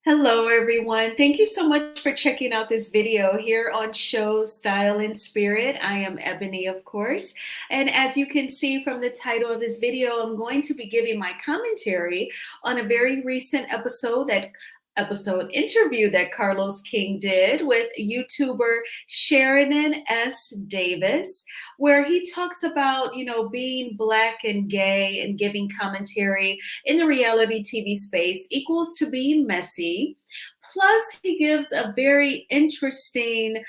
Hello, everyone. Thank you so much for checking out this video here on Shows Style and Spirit. I am Ebony, of course. And as you can see from the title of this video, I'm going to be giving my commentary on a very recent episode interview that Carlos King did with YouTuber Sheridan Davis, where he talks about, being Black and gay and giving commentary in the reality TV space equals to being messy. Plus, he gives a very interesting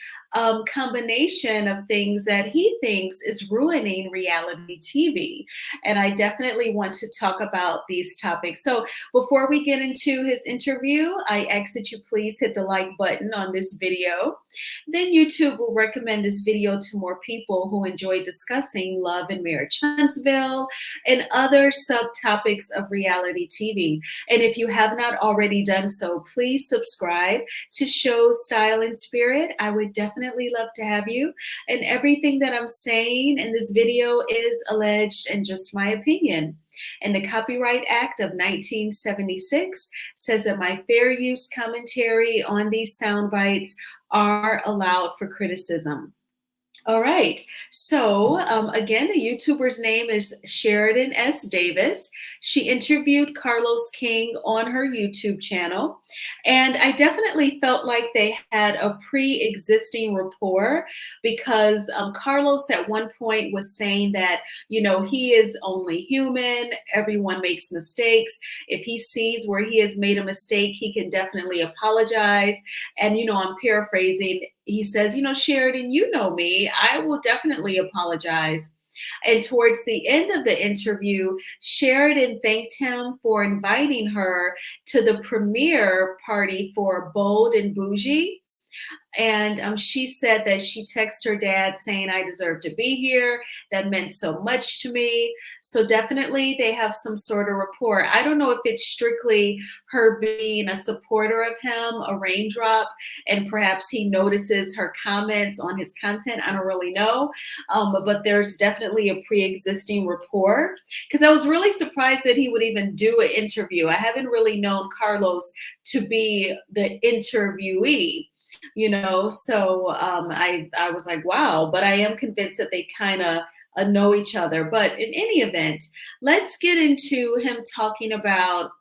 combination of things that he thinks is ruining reality TV. And I definitely want to talk about these topics. So, before we get into his interview, I ask that you please hit the like button on this video. Then YouTube will recommend this video to more people who enjoy discussing love and marriage, Huntsville, and other subtopics of reality TV. And if you have not already done so, please subscribe to Shows Style and Spirit. I would definitely love to have you. And everything that I'm saying in this video is alleged and just my opinion. And the Copyright Act of 1976 says that my fair use commentary on these sound bites are allowed for criticism. All right. So again, the YouTuber's name is Sheridan Davis. She interviewed Carlos King on her YouTube channel. And I definitely felt like they had a pre-existing rapport because Carlos at one point was saying that, he is only human. Everyone makes mistakes. If he sees where he has made a mistake, he can definitely apologize. And, I'm paraphrasing. He says, Sheridan, you know me, I will definitely apologize. And towards the end of the interview, Sheridan thanked him for inviting her to the premiere party for Bold and Bougie. And she said that she texted her dad saying, I deserve to be here. That meant so much to me. So definitely they have some sort of rapport. I don't know if it's strictly her being a supporter of him, a raindrop, and perhaps he notices her comments on his content. I don't really know. But there's definitely a pre-existing rapport because I was really surprised that he would even do an interview. I haven't really known Carlos to be the interviewee. So I was like, wow, but I am convinced that they kind of know each other. But in any event, let's get into him talking about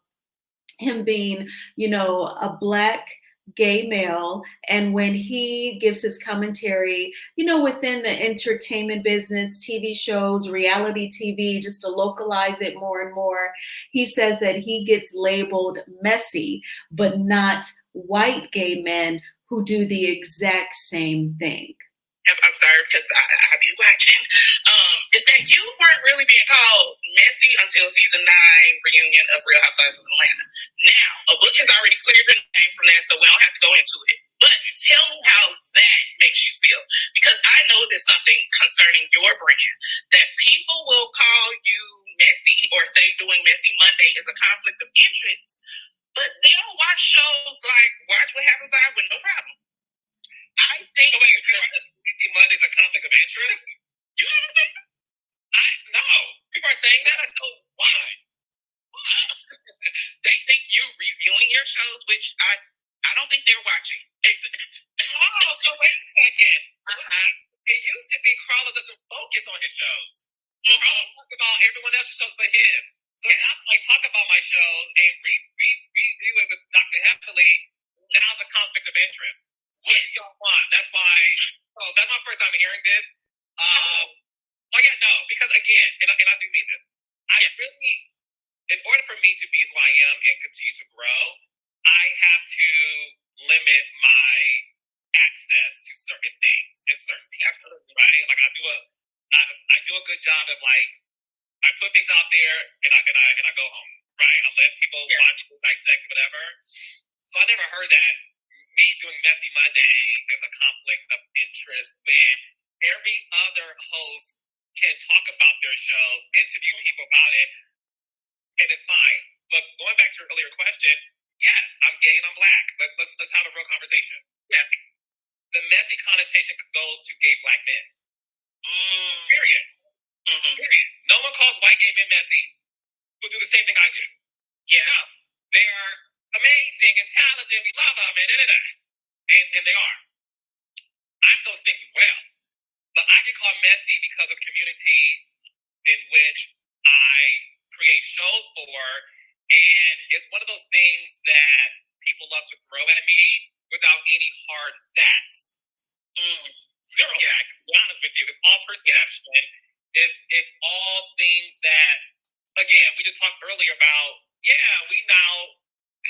him being, a Black gay male, and when he gives his commentary, within the entertainment business, TV shows, reality TV, just to localize it more and more, he says that he gets labeled messy, but not white gay men who do the exact same thing. I'm sorry because I be watching. Is that you weren't really being called messy until season 9 reunion of Real Housewives of Atlanta. Now, a book has already cleared your name from that, so we don't have to go into it. But tell me how that makes you feel. Because I know there's something concerning your brand that people will call you messy or say doing Messy Monday is a conflict of interest. But they don't watch shows like Watch What Happens Live with no problem. I think Messy Monday is a conflict of interest. You ever think that? No. People are saying that. I still why? They think you reviewing your shows, which I don't think they're watching. Oh, so wait a second. It used to be Carla doesn't focus on his shows. Carla talks about everyone else's shows but his. So now I talk about my shows and review it with Dr. Heavily. Now's a conflict of interest. What do y'all want? That's why. Oh, that's my first time hearing this. No, because again, and I do mean this. I really, in order for me to be who I am and continue to grow, I have to limit my access to certain things and certain people, right? Like I do a good job of like I put things out there and I go home, right? I let people watch, dissect, whatever. So I never heard that me doing Messy Monday is a conflict of interest when every other host can talk about their shows, interview people about it, and it's fine. But going back to your earlier question, yes, I'm gay and I'm Black. Let's have a real conversation. Yeah. The messy connotation goes to gay Black men. Period. Period. No one calls white gay men messy who do the same thing I do. Yeah. No, they are amazing and talented, we love them, and da, da, da. And they are. I'm those things as well. But I get called messy because of the community in which I create shows for. And it's one of those things that people love to throw at me without any hard facts. Zero facts, to be honest with you. It's all perception. It's all things that, again, we just talked earlier about, we now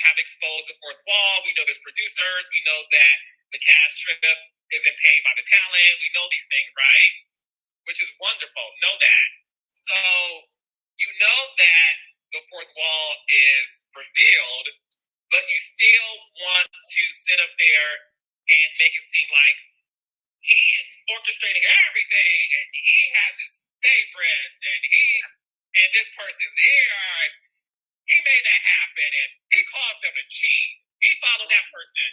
have exposed the fourth wall. We know there's producers. We know that the cast trip isn't paid by the talent. We know these things, right? Which is wonderful. Know that. So you know that the fourth wall is revealed, but you still want to sit up there and make it seem like he is orchestrating everything, and he has his favorites, and this person's here, and he made that happen, and he caused them to cheat. He followed that person.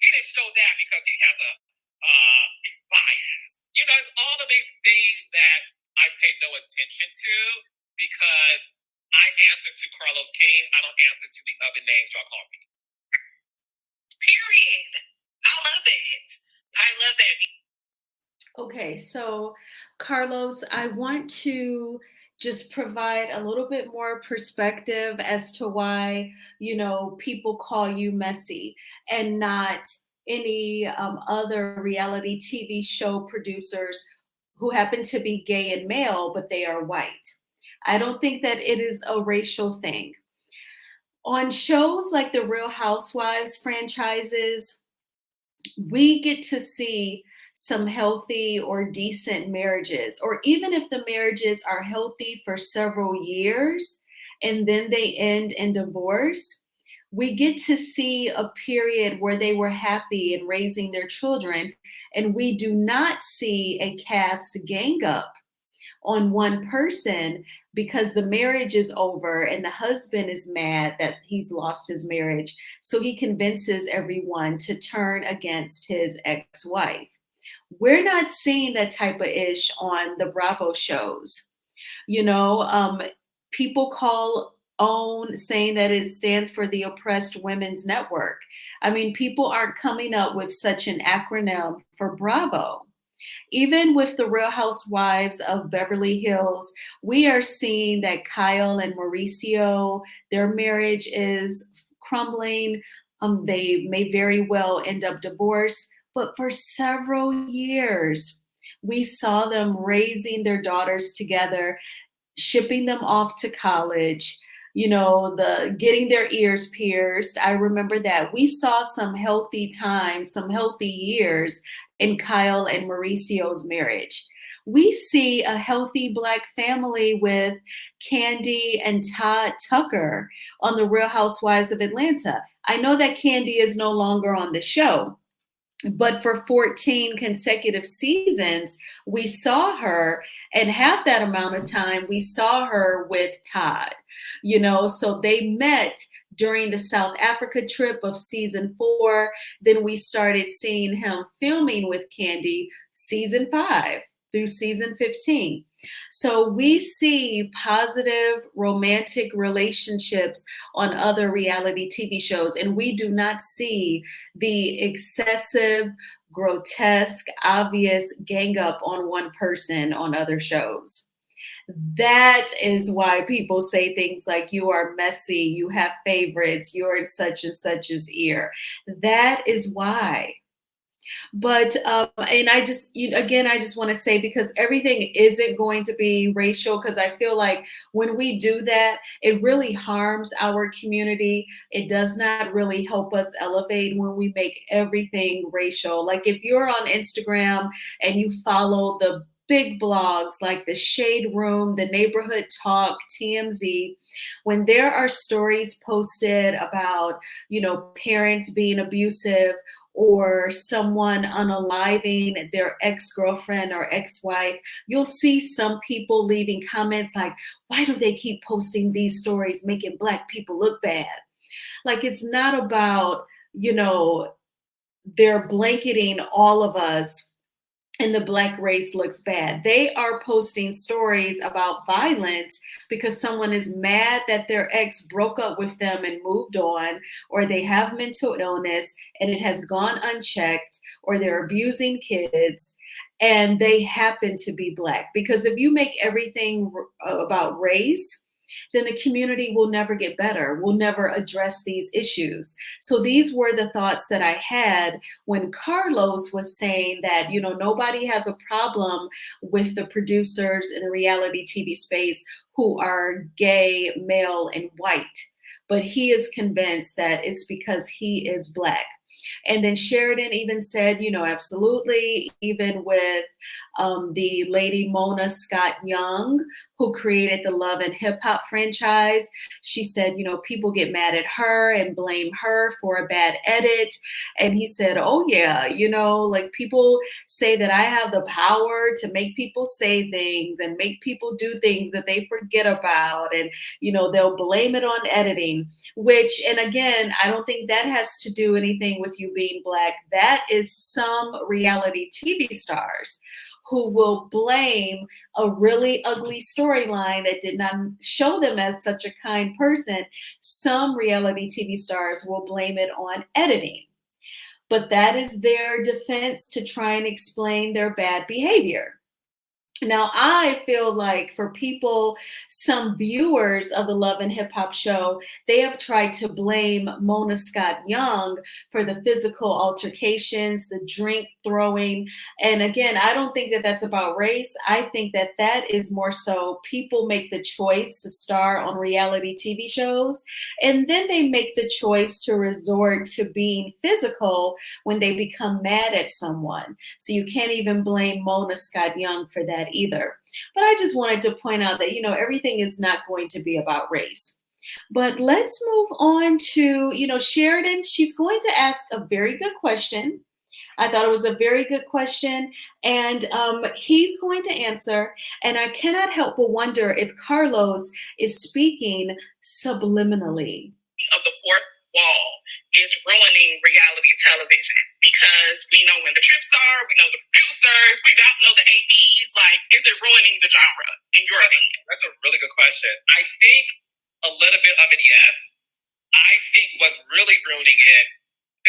He didn't show that because he has he's biased. You know, it's all of these things that I pay no attention to because I answer to Carlos King. I don't answer to the other names y'all call me. Period. I love it. I love that. Okay, so Carlos, I want to just provide a little bit more perspective as to why, people call you messy and not any other reality TV show producers who happen to be gay and male, but they are white. I don't think that it is a racial thing. On shows like the Real Housewives franchises, we get to see some healthy or decent marriages, or even if the marriages are healthy for several years and then they end in divorce, we get to see a period where they were happy in raising their children, and we do not see a cast gang up on one person because the marriage is over and the husband is mad that he's lost his marriage. So he convinces everyone to turn against his ex-wife. We're not seeing that type of ish on the Bravo shows. People call OWN saying that it stands for the Oppressed Women's Network. I mean, people aren't coming up with such an acronym for Bravo. Even with the Real Housewives of Beverly Hills, we are seeing that Kyle and Mauricio, their marriage is crumbling. They may very well end up divorced, but for several years, we saw them raising their daughters together, shipping them off to college, the getting their ears pierced. I remember that we saw some healthy times, some healthy years in Kyle and Mauricio's marriage. We see a healthy Black family with Candy and Todd Tucker on the Real Housewives of Atlanta. I know that Candy is no longer on the show, but for 14 consecutive seasons, we saw her, and half that amount of time, we saw her with Todd. So they met during the South Africa trip of season 4. Then we started seeing him filming with Candy season 5 through season 15. So we see positive romantic relationships on other reality TV shows, and we do not see the excessive, grotesque, obvious gang up on one person on other shows. That is why people say things like, you are messy, you have favorites, you're in such and such's ear. That is why. But and I just again, I just want to say, because everything isn't going to be racial, because I feel like when we do that, it really harms our community. It does not really help us elevate when we make everything racial. Like if you're on Instagram and you follow the big blogs like the Shade Room, the Neighborhood Talk, TMZ, when there are stories posted about, parents being abusive, or someone unaliving their ex-girlfriend or ex-wife, you'll see some people leaving comments like, why do they keep posting these stories making Black people look bad? Like, it's not about, they're blanketing all of us and the black race looks bad. They are posting stories about violence because someone is mad that their ex broke up with them and moved on, or they have mental illness and it has gone unchecked, or they're abusing kids and they happen to be black. Because if you make everything about race, then the community will never get better, will never address these issues. So these were the thoughts that I had when Carlos was saying that, nobody has a problem with the producers in the reality TV space who are gay, male, and white. But he is convinced that it's because he is black. And then Sheridan even said, absolutely, even with the lady Mona Scott Young, who created the Love and Hip Hop franchise. She said, people get mad at her and blame her for a bad edit. And he said, oh, yeah, like people say that I have the power to make people say things and make people do things that they forget about. And, they'll blame it on editing, which, and again, I don't think that has to do anything with you being black. That is some reality TV stars who will blame a really ugly storyline that did not show them as such a kind person. Some reality TV stars will blame it on editing. But that is their defense to try and explain their bad behavior. Now, I feel like for people, some viewers of the Love and Hip Hop show, they have tried to blame Mona Scott Young for the physical altercations, the drink throwing. And again, I don't think that that's about race. I think that that is more so people make the choice to star on reality TV shows, and then they make the choice to resort to being physical when they become mad at someone. So you can't even blame Mona Scott Young for that either. But I just wanted to point out that, everything is not going to be about race. But let's move on to, Sheridan. She's going to ask a very good question. I thought it was a very good question, and he's going to answer. And I cannot help but wonder if Carlos is speaking subliminally. Of the fourth wall is ruining reality television because we know when the trips are, we know the producers, we know the ADs. Like, is it ruining the genre in your opinion? That's a really good question. I think a little bit of it, yes. I think what's really ruining it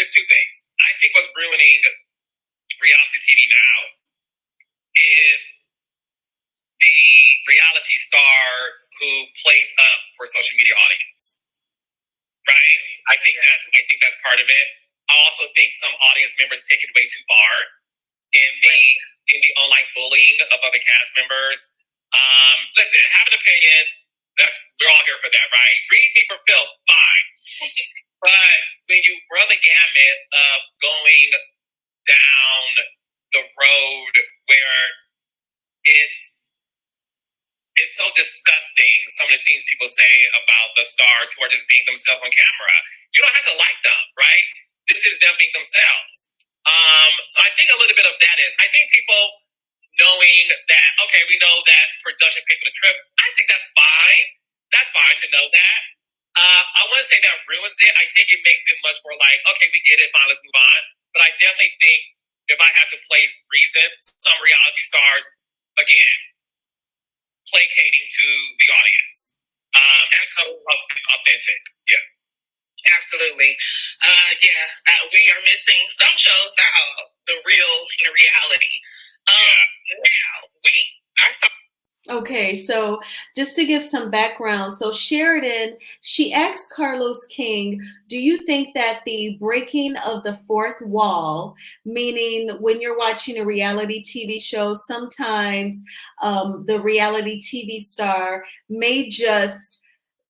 is two things. I think what's ruining reality TV now is the reality star who plays up for social media audience. Right? I think that's part of it. I also think some audience members take it way too far in the online bullying of other cast members. Listen, have an opinion. We're all here for that, right? Read me for filth, fine. But when you run the gamut of going down the road where it's so disgusting, some of the things people say about the stars who are just being themselves on camera. You don't have to like them, right? This is them being themselves. So I think a little bit of that is, I think people knowing that, okay, we know that production pays for the trip. I think that's fine. That's fine to know that. I wouldn't say that ruins it. I think it makes it much more like, okay, we get it, fine, let's move on. But I definitely think if I had to place reasons, some reality stars, again, placating to the audience. And comes authentic. Yeah. Absolutely. We are missing some shows, not all, the real and the reality. Now, I saw. Okay, so just to give some background, so Sheridan, she asked Carlos King, do you think that the breaking of the fourth wall, meaning when you're watching a reality TV show, sometimes the reality TV star may just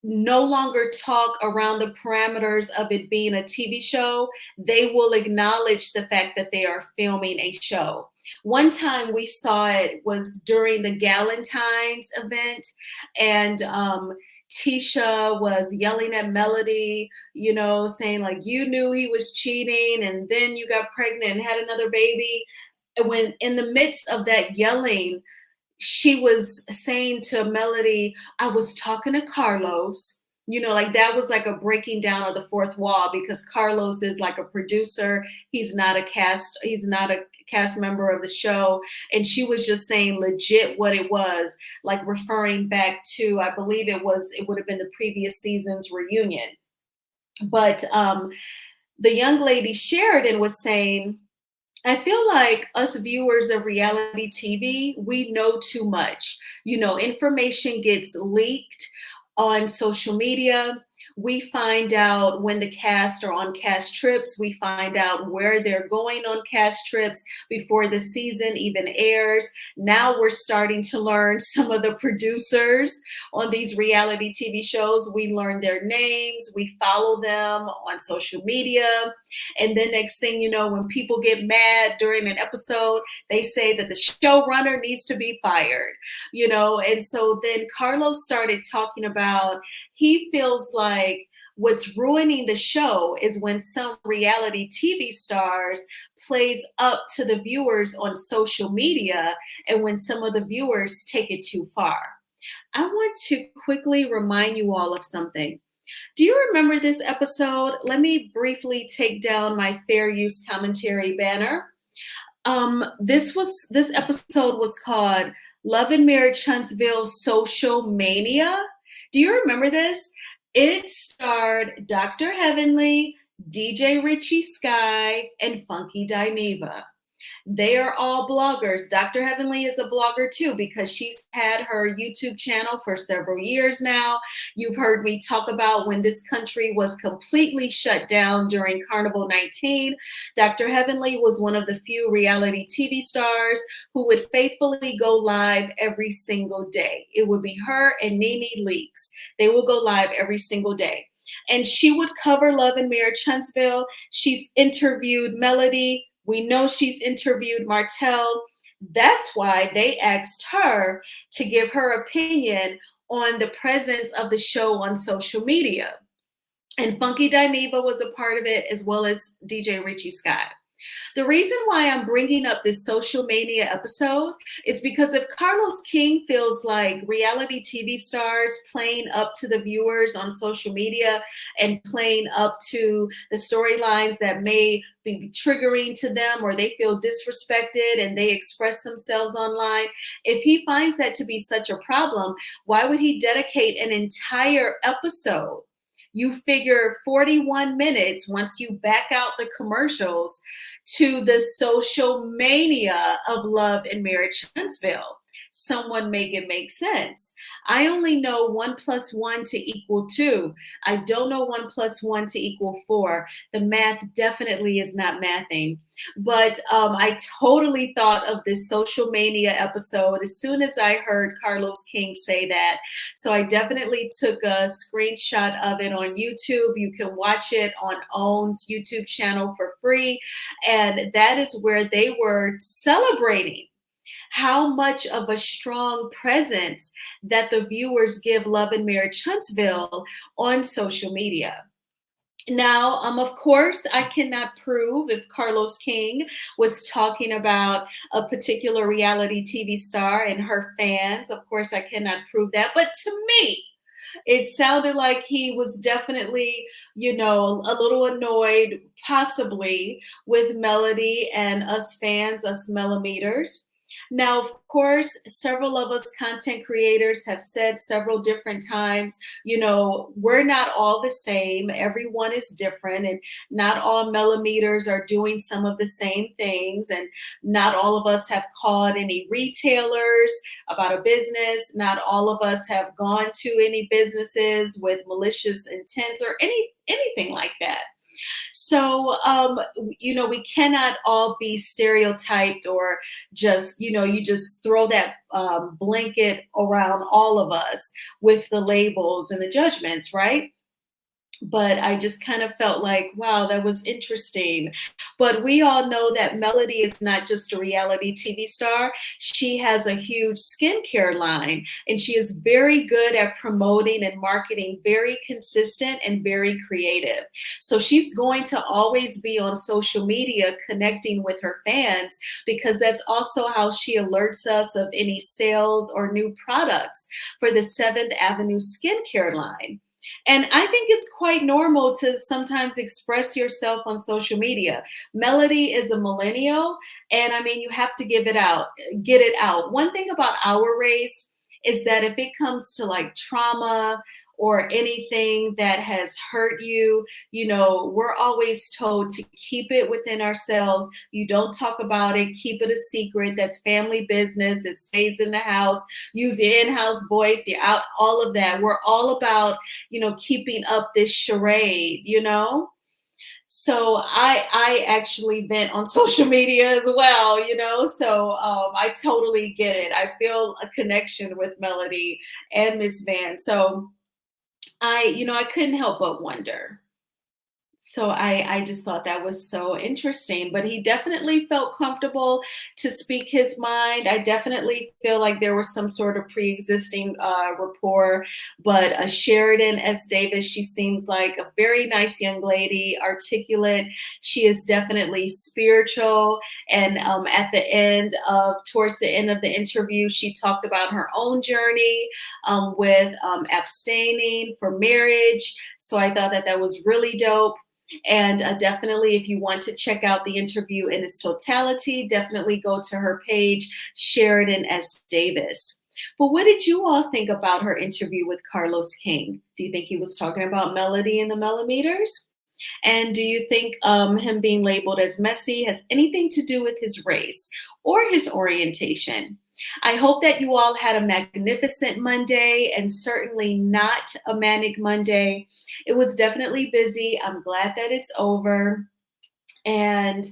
no longer talk around the parameters of it being a TV show, they will acknowledge the fact that they are filming a show. One time we saw it was during the Galentine's event, and Tisha was yelling at Melody, saying like, you knew he was cheating and then you got pregnant and had another baby. And when in the midst of that yelling, she was saying to Melody, I was talking to Carlos. Like that was like a breaking down of the fourth wall because Carlos is like a producer. He's not a cast member of the show. And she was just saying legit what it was, like referring back to, I believe it would have been the previous season's reunion. But the young lady Sheridan was saying, I feel like us viewers of reality TV, we know too much. Information gets leaked on social media. We find out when the cast are on cast trips. We find out where they're going on cast trips before the season even airs. Now we're starting to learn some of the producers on these reality TV shows. We learn their names. We follow them on social media. And then next thing you know, when people get mad during an episode, they say that the showrunner needs to be fired. And so then Carlos started talking about he feels like what's ruining the show is when some reality TV stars plays up to the viewers on social media and when some of the viewers take it too far. I want to quickly remind you all of something. Do you remember this episode? Let me briefly take down my fair use commentary banner. This episode was called Love and Marriage Huntsville Social Mania. Do you remember this? It starred Dr. Heavenly, DJ Richie Sky, and Funky Dineva. They are all bloggers. Dr. Heavenly is a blogger too because she's had her YouTube channel for several years now. You've heard me talk about when this country was completely shut down during Carnival 19. Dr. Heavenly was one of the few reality TV stars who would faithfully go live every single day. It would be her and Nene Leakes. They will go live every single day. And she would cover Love and Marriage Huntsville. She's interviewed Melody. We know she's interviewed Martell. That's why they asked her to give her opinion on the presence of the show on social media. And Funky Dineva was a part of it, as well as DJ Richie Scott. The reason why I'm bringing up this social mania episode is because if Carlos King feels like reality TV stars playing up to the viewers on social media and playing up to the storylines that may be triggering to them or they feel disrespected and they express themselves online, if he finds that to be such a problem, why would he dedicate an entire episode? You figure 41 minutes once you back out the commercials to the social mania of Love and Marriage Huntsville. Someone make it make sense. I only know 1 + 1 = 2. I don't know 1 + 1 = 4. The math definitely is not mathing. But I totally thought of this social mania episode as soon as I heard Carlos King say that. So I definitely took a screenshot of it on YouTube. You can watch it on OWN's YouTube channel for free. And that is where they were celebrating how much of a strong presence that the viewers give Love and Marriage Huntsville on social media. Now, of course, I cannot prove if Carlos King was talking about a particular reality TV star and her fans. Of course, I cannot prove that. But to me, it sounded like he was definitely, a little annoyed, possibly, with Melody and us fans, us millimeters. Now, of course, several of us content creators have said several different times, we're not all the same. Everyone is different, and not all millimeters are doing some of the same things. And not all of us have called any retailers about a business. Not all of us have gone to any businesses with malicious intents or anything like that. So, we cannot all be stereotyped or just, you just throw that blanket around all of us with the labels and the judgments, right? But I just kind of felt like, wow, that was interesting. But we all know that Melody is not just a reality TV star. She has a huge skincare line, and she is very good at promoting and marketing, very consistent and very creative. So she's going to always be on social media connecting with her fans because that's also how she alerts us of any sales or new products for the 7th Avenue skincare line. And I think it's quite normal to sometimes express yourself on social media. Melody is a millennial, and I mean, you have to give it out, get it out. One thing about our race is that if it comes to like trauma or anything that has hurt you, you know, we're always told to keep it within ourselves. You don't talk about it, keep it a secret. That's family business. It stays in the house. Use your in-house voice, you're out, all of that. We're all about, you know, keeping up this charade, you know? So I actually vent on social media as well, you know. So I totally get it. I feel a connection with Melody and Miss Van. So you know, I couldn't help but wonder. So I just thought that was so interesting, but he definitely felt comfortable to speak his mind. I definitely feel like there was some sort of pre-existing rapport, but Sheridan S. Davis, she seems like a very nice young lady, articulate. She is definitely spiritual. And at the end of, towards the end of the interview, she talked about her own journey with abstaining for marriage. So I thought that that was really dope. And definitely, if you want to check out the interview in its totality, definitely go to her page, Sheridan S. Davis. But what did you all think about her interview with Carlos King? Do you think he was talking about Melody and the Millimeters? And do you think him being labeled as messy has anything to do with his race or his orientation? I hope that you all had a magnificent Monday and certainly not a manic Monday. It was definitely busy. I'm glad that it's over. And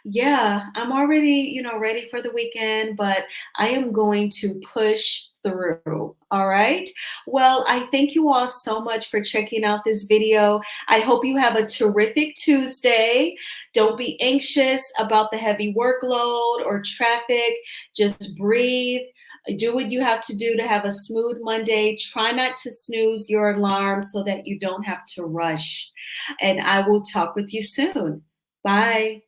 yeah, I'm already, you know, ready for the weekend, but I am going to push through. All right. Well, I thank you all so much for checking out this video. I hope you have a terrific Tuesday. Don't be anxious about the heavy workload or traffic. Just breathe. Do what you have to do to have a smooth Monday. Try not to snooze your alarm so that you don't have to rush. And I will talk with you soon. Bye.